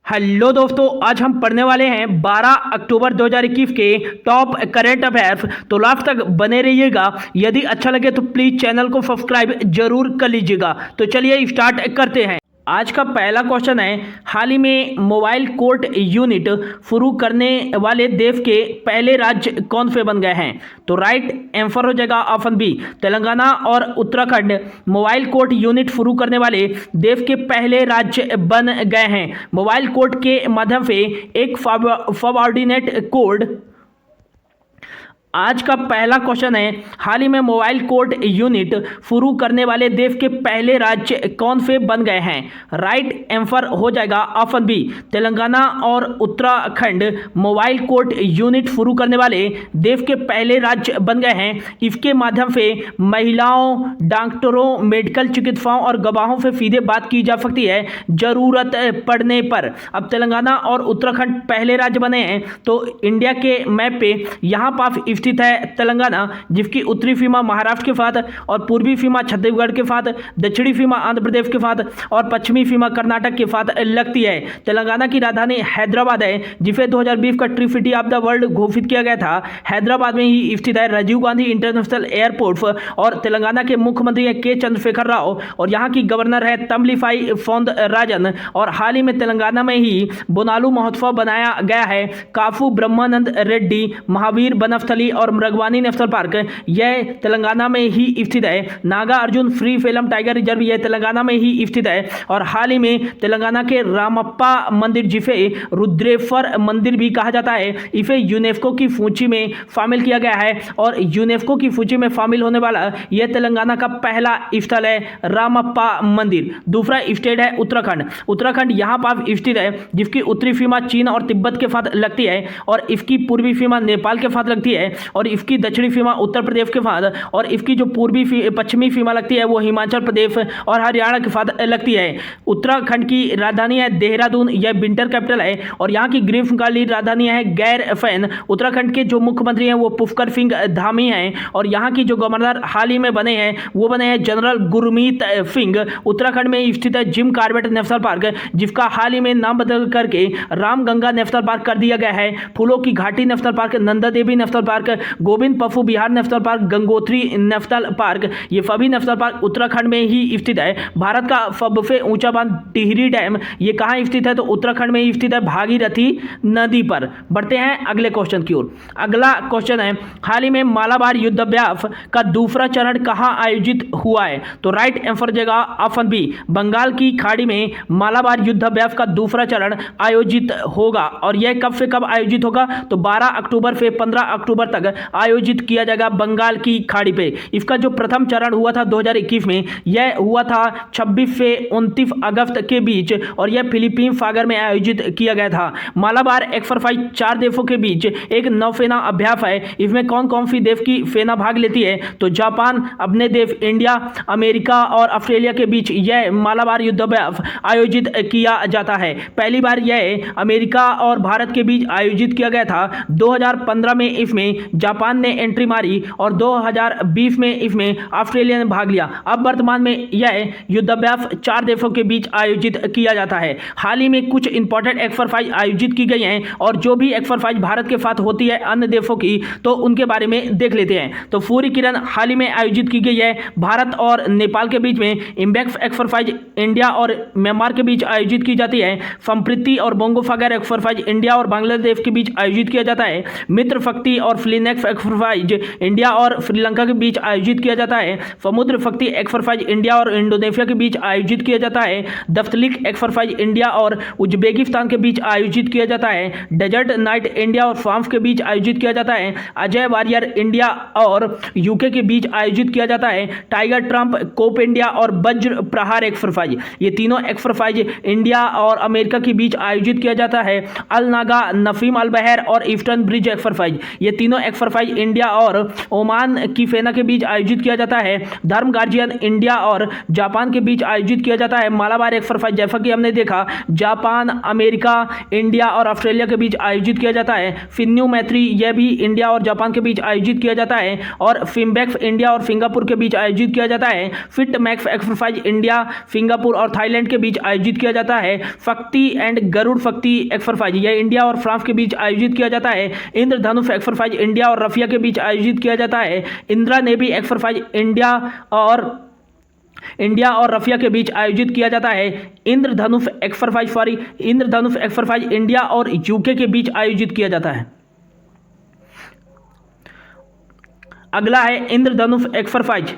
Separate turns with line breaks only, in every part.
Hello दोस्तों, आज हम पढ़ने वाले हैं 12 अक्टूबर 2021 के टॉप करंट अफेयर्स। तो लास्ट तक बने रहिएगा। यदि अच्छा लगे तो प्लीज़ चैनल को सब्सक्राइब जरूर कर लीजिएगा। तो चलिए स्टार्ट करते हैं। आज का पहला क्वेश्चन है, हाल ही में मोबाइल कोर्ट यूनिट शुरू करने वाले देश के पहले राज्य कौन से बन गए हैं? तो राइट आंसर हो जाएगा ऑप्शन बी, तेलंगाना और उत्तराखंड मोबाइल कोर्ट यूनिट शुरू करने वाले देश के पहले राज्य बन गए हैं। मोबाइल कोर्ट के माध्यम से एक सबऑर्डिनेट कोड। आज का पहला क्वेश्चन है, हाल ही में मोबाइल कोर्ट यूनिट शुरू करने वाले देश के पहले राज्य कौन से बन गए हैं? राइट आंसर हो जाएगा ऑप्शन बी, तेलंगाना और उत्तराखंड मोबाइल कोर्ट यूनिट शुरू करने वाले देश के पहले राज्य बन गए हैं। इसके माध्यम से महिलाओं, डॉक्टरों, मेडिकल चिकित्सकों और गवाहों से सीधे बात की जा सकती है जरूरत पड़ने पर। अब तेलंगाना और उत्तराखंड पहले राज्य बने हैं। तो इंडिया के मैप पे यहाँ पास स्थित है तेलंगाना, जिसकी उत्तरी सीमा महाराष्ट्र के साथ और पूर्वी सीमा छत्तीसगढ़ के साथ, दक्षिणी सीमा आंध्र प्रदेश के साथ और पश्चिमी सीमा कर्नाटक के साथ लगती है। तेलंगाना की राजधानी हैदराबाद है, जिसे 2020 का tree city of the world घोषित किया गया था। हैदराबाद में ही स्थित है राजीव गांधी इंटरनेशनल एयरपोर्ट। और तेलंगाना के मुख्यमंत्री है के चंद्रशेखर राव और यहाँ की गवर्नर है तमिलिसाई सौंदरराजन। और हाल ही में तेलंगाना में ही बोनालू महोत्सव बनाया गया है। काफू ब्रह्मानंद रेड्डी महावीर वनस्थली और मृगवानी नेशनल पार्क यह तेलंगाना में ही स्थित है। Naga Arjun free film tiger reserve यह तेलंगाना में ही स्थित है। और हाल ही में तेलंगाना के रामप्पा मंदिर, जिसे रुद्रेश्वर मंदिर भी कहा जाता है, इसे यूनेस्को की सूची में शामिल किया गया है। और यूनेस्को की सूची में शामिल होने वाला यह तेलंगाना का पहला स्थल है रामप्पा मंदिर। दूसरा स्टेट है उत्तराखंड। उत्तराखंड यहाँ पास स्थित है, जिसकी उत्तरी सीमा चीन और तिब्बत के साथ लगती है और इसकी पूर्वी सीमा नेपाल के साथ लगती है और इसकी दक्षिणी सीमा उत्तर प्रदेश के साथ और इसकी जो पश्चिमी सीमा लगती है वो हिमाचल प्रदेश और हरियाणा के साथ लगती है। उत्तराखंड की राजधानी है देहरादून, यह विंटर कैपिटल है। और यहाँ की ग्रीष्मकालीन राजधानी है गैरसैंण। उत्तराखंड के जो मुख्यमंत्री हैं वो पुष्कर सिंह धामी हैं और यहाँ की जो गवर्नर हाल ही में बने हैं वो बने हैं जनरल गुरमीत सिंह। उत्तराखंड में स्थित है जिम कॉर्बेट नेशनल पार्क, जिसका हाल ही में नाम बदल करके रामगंगा नेशनल पार्क कर दिया गया है। फूलों की घाटी national park, Nanda Devi national park, Govind Pashu Vihar national park, Gangotri national park, ये सभी नेशनल पार्क उत्तराखंड में ही स्थित है। भारत का सबसे ऊंचा बांध टिहरी डैम ये कहाँ स्थित है? तो उत्तराखंड में ही स्थित है, भागीरथी नदी पर। बढ़ते हैं अगले क्वेश्चन की ओर। अगला क्वेश्चन है, हाल ही में मालाबार युद्धाभ्यास का दूसरा चरण कहाँ आयोजित हुआ है? तो राइट आंसर देगा ऑप्शन बी, बंगाल की खाड़ी में मालाबार युद्धाभ्यास का दूसरा चरण आयोजित होगा। और यह कब से कब आयोजित होगा? तो 12 अक्टूबर से 15 अक्टूबर तक आयोजित किया जाएगा बंगाल की खाड़ी पे। इसका जो प्रथम चरण हुआ था 2021 में, यह हुआ था 26 से 29 अगस्त के बीच और यह फिलीपीन सागर में आयोजित किया गया था। मालाबार एक्सरसाइज 4 देशों के बीच एक नौसेना अभ्यास है। इसमें कौन कौन सी देश की सेना भाग लेती है? तो जापान, अपने देश इंडिया, अमेरिका और ऑस्ट्रेलिया के बीच यह मालाबार युद्धाभ्यास आयोजित किया जाता है। पहली बार यह अमेरिका और भारत के बीच आयोजित किया गया था। 2015 में इसमें जापान ने एंट्री मारी और 2020 में इसमें ऑस्ट्रेलिया ने भाग लिया। अब वर्तमान में यह युद्धाभ्यास 4 देशों के बीच आयोजित किया जाता है। हाल ही में कुछ इंपॉर्टेंट एक्सरसाइज आयोजित की गई हैं और जो भी एक्सरसाइज भारत के साथ होती है अन्य देशों की, तो उनके बारे में देख लेते हैं। तो सूर्य किरण हाल ही में आयोजित की गई है भारत और नेपाल के बीच में। इम्बैक्स एक्सरसाइज इंडिया और म्यांमार के बीच आयोजित की जाती है। संप्रीति और बोंगो सागर एक्सरसाइज इंडिया और बांग्लादेश के बीच आयोजित किया जाता है। मित्र शक्ति और फ्लिनेक्स एक्सरसाइज इंडिया और श्रीलंका के बीच आयोजित किया जाता है। समुद्र शक्ति एक्सरसाइज इंडिया और इंडोनेशिया के बीच आयोजित किया जाता है। दफ्तलिक एक्सरसाइज इंडिया और उज्बेकिस्तान के बीच आयोजित किया जाता है। डेजर्ट नाइट इंडिया और फ्रांस के बीच आयोजित किया जाता है। अजय वॉरियर इंडिया और यूके के बीच आयोजित किया जाता है। टाइगर ट्रंप, कोप इंडिया और वज्र प्रहार एक्सरसाइज, ये तीनों एक्सरसाइज इंडिया और अमेरिका के बीच आयोजित किया जाता है। अल नागा, नफीम अल बहर और ईस्टर्न ब्रिज एक्सरसाइज, ये तीनों एक्सरसाइज इंडिया और ओमान की सेना के बीच आयोजित किया जाता है। धर्म गार्जियन इंडिया और जापान के बीच आयोजित किया जाता है। मालाबार एक्सरसाइज जैसा कि हमने देखा जापान, अमेरिका, इंडिया और ऑस्ट्रेलिया के बीच आयोजित किया जाता है। फिन्यू मैत्री यह भी इंडिया और जापान के बीच आयोजित किया जाता है। और फिम्बेक्स इंडिया और सिंगापुर के बीच आयोजित किया जाता है। Fit max exercise India, Singapore और थाईलैंड के बीच आयोजित किया जाता है। शक्ति एंड गरुड़ शक्ति एक्सरसाइज यह इंडिया और फ्रांस के बीच आयोजित किया जाता है। इंद्रधनुष एक्सरसाइज इंडिया और रफिया के बीच आयोजित किया जाता है। इंदिरा नेवी एक्सरसाइज इंडिया और रफिया के बीच आयोजित किया जाता है। इंद्रधनुष एक्सरसाइज इंडिया और यूके के बीच आयोजित किया जाता है। अगला है इंद्रधनुष एक्सरसाइज।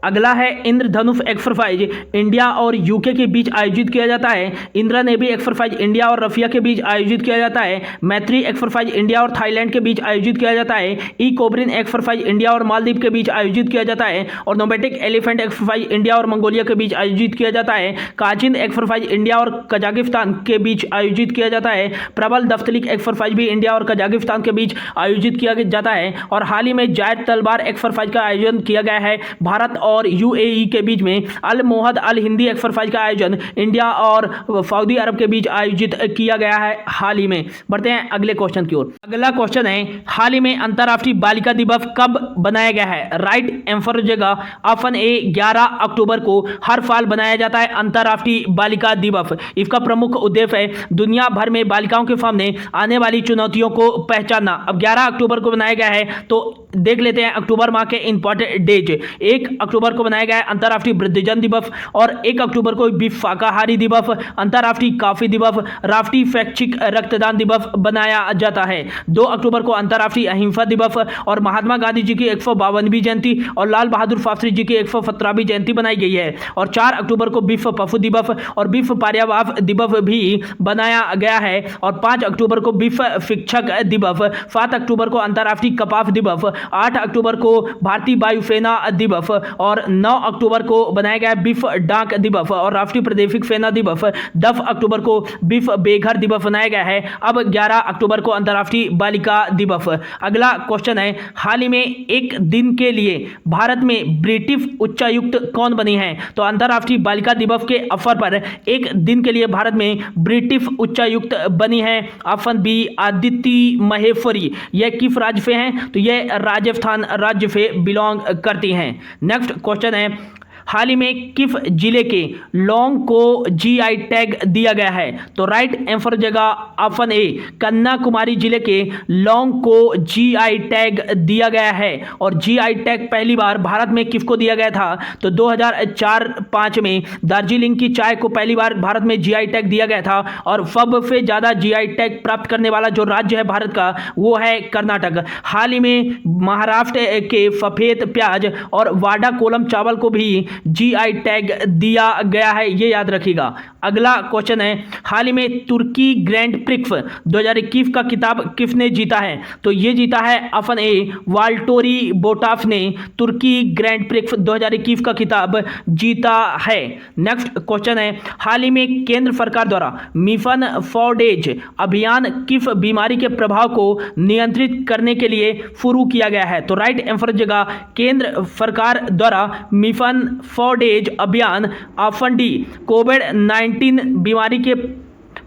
अगला है इंद्रधनुष एक्सरसाइज इंडिया और यूके के बीच आयोजित किया जाता है। इंदिरा नेवी एक्सरसाइज इंडिया और रफिया के बीच आयोजित किया जाता है। मैत्री एक्सरसाइज इंडिया और थाईलैंड के बीच आयोजित किया जाता है। ई कोबरिन एक्सरसाइज इंडिया और मालदीव के बीच आयोजित किया जाता है। और नोबेटिक एलिफेंट एक्सरसाइज इंडिया और मंगोलिया के बीच आयोजित किया जाता है। काजिन एक्सरसाइज इंडिया और कजाकिस्तान के बीच आयोजित किया जाता है। प्रबल दफ्तलिक एक्सरसाइज भी इंडिया और कजाकिस्तान के बीच आयोजित किया जाता है। और हाल ही में जायद तलवार एक्सरसाइज का आयोजन किया गया है। भारत और यूएई के बीच में अल मोहद अल हिंदी एक्सरसाइज का आयोजन इंडिया और सऊदी अरब के बीच आयोजित किया गया है हाल ही में। बढ़ते हैं अगले क्वेश्चन की ओर। अगला क्वेश्चन है हाल ही में अंतर्राष्ट्रीय बालिका दिवस कब बनाया गया है? राइट आंसर हो जाएगा ऑप्शन ए 11 अक्टूबर को हर साल बनाया जाता है अंतर्राष्ट्रीय बालिका दिवस। इसका प्रमुख उद्देश्य है दुनिया भर में बालिकाओं के सामने आने वाली चुनौतियों को पहचानना। अब 11 अक्टूबर को बनाया गया है तो देख लेते हैं अक्टूबर माह के इंपॉर्टेंट डेज। 1 अक्टूबर को बनाया गया है अंतर्राष्ट्रीय वृद्धजन दिवस और 1 अक्टूबर को विश्व शाकाहारी दिवस, अंतर्राष्ट्रीय कॉफी दिवस, राष्ट्रीय स्वैच्छिक रक्तदान दिवस बनाया जाता है। 2 अक्टूबर को अंतर्राष्ट्रीय अहिंसा दिवस और महात्मा गांधी जी की 152वीं जयंती और लाल बहादुर शास्त्री जी की 117वीं जयंती बनाई गई है। और 4 अक्टूबर को विश्व पशु दिवस और विश्व पर्यावरण दिवस भी बनाया गया है। और 5 अक्टूबर को विश्व शिक्षक दिवस, 7 अक्टूबर को अंतर्राष्ट्रीय कपास दिवस, 8 अक्टूबर को भारतीय वायुसेना दिवस और 9 अक्टूबर को बनाया गया विश्व डाक दिवस और राष्ट्रीय प्रादेशिक सेना दिवस। 10 अक्टूबर को विश्व बेघर दिवस बनाया गया है। अब 11 अक्टूबर को अंतर्राष्ट्रीय बालिका दिवस। अगला क्वेश्चन है हाल ही में एक दिन के लिए भारत में ब्रिटिश उच्चायुक्त कौन बनी है? तो अंतर्राष्ट्रीय बालिका दिवस के अवसर पर एक दिन के लिए भारत में ब्रिटिश उच्चायुक्त बनी है। Option B Aditi Maheshwari. यह किस राज्य से हैं? तो यह राजस्थान राज्य से बिलोंग करती हैं। नेक्स्ट क्वेश्चन है हाल ही में किस जिले के लौंग को जीआई टैग दिया गया है? तो राइट आंसर जगह ऑप्शन ए कन्याकुमारी जिले के लौंग को जीआई टैग दिया गया है। और जीआई टैग पहली बार भारत में किसको दिया गया था? तो 2004-5 में दार्जिलिंग की चाय को पहली बार भारत में जीआई टैग दिया गया था। और सबसे ज़्यादा जीआई टैग प्राप्त करने वाला जो राज्य है भारत का वो है कर्नाटक। हाल ही में महाराष्ट्र के सफ़ेद प्याज और वाडा कोलम चावल को भी जीआई टैग दिया गया है, ये याद रखिएगा। अगला क्वेश्चन है हाल ही में तुर्की ग्रैंड प्रिक्स 2021 का खिताब किसने जीता है? तो ये जीता है ऑप्शन ए वाल्टोरी बोटाफ ने तुर्की ग्रैंड प्रिक्स 2021 का खिताब जीता है। नेक्स्ट क्वेश्चन है हाल ही में केंद्र सरकार द्वारा मिशन फॉरडेज अभियान किस बीमारी के प्रभाव को नियंत्रित करने के लिए शुरू किया गया है? तो राइट आंसर जगह केंद्र सरकार द्वारा मिशन फॉरडेज अभियान ऑप्शन डी कोविड-19 बीमारी के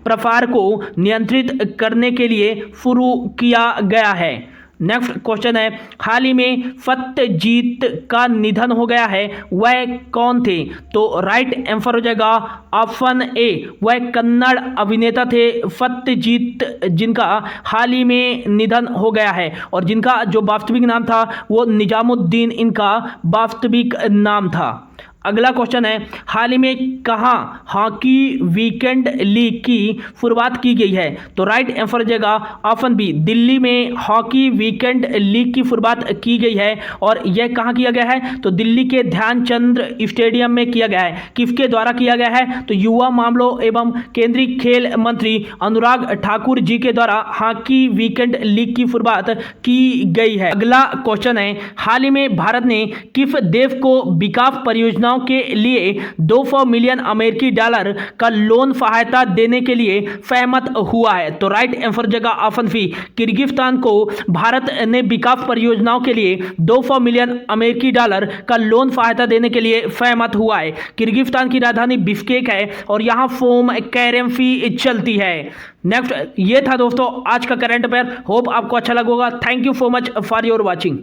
प्रसार को नियंत्रित करने के लिए शुरू किया गया है। नेक्स्ट क्वेश्चन है हाल ही में सत्यजीत का निधन हो गया है, वह कौन थे? तो राइट आंसर हो जाएगा ऑप्शन ए वह कन्नड़ अभिनेता थे सत्यजीत, जिनका हाल ही में निधन हो गया है और जिनका जो वास्तविक नाम था वो निजामुद्दीन इनका वास्तविक नाम था। अगला क्वेश्चन है, हाल ही में कहाँ हॉकी वीकेंड लीग की शुरुआत की गई है? तो राइट आंसर हो जाएगा ऑप्शन बी, दिल्ली में हॉकी वीकेंड लीग की शुरुआत की गई है। और यह कहाँ किया गया है? तो दिल्ली के ध्यानचंद स्टेडियम में किया गया है। किसके द्वारा किया गया है? तो युवा मामलों एवं केंद्रीय खेल मंत्री अनुराग ठाकुर जी के द्वारा हॉकी वीकेंड लीग की शुरुआत की गई है। अगला क्वेश्चन है, हाल ही में भारत ने किस देश को विकास परियोजनाओं के लिए 200 मिलियन अमेरिकी डॉलर का लोन सहायता देने के लिए सहमत हुआ है? तो राइट आंसर जगह ऑप्शन सी, किर्गिस्तान को भारत ने विकास परियोजनाओं के लिए 200 मिलियन अमेरिकी डॉलर का लोन सहायता देने के लिए सहमत हुआ है। किर्गिस्तान की राजधानी बिश्केक है और यहाँ फोम करेंसी चलती है। नेक्स्ट, ये था दोस्तों आज का करंट अफेयर। होप आपको अच्छा लगा होगा। Thank you so much for your watching.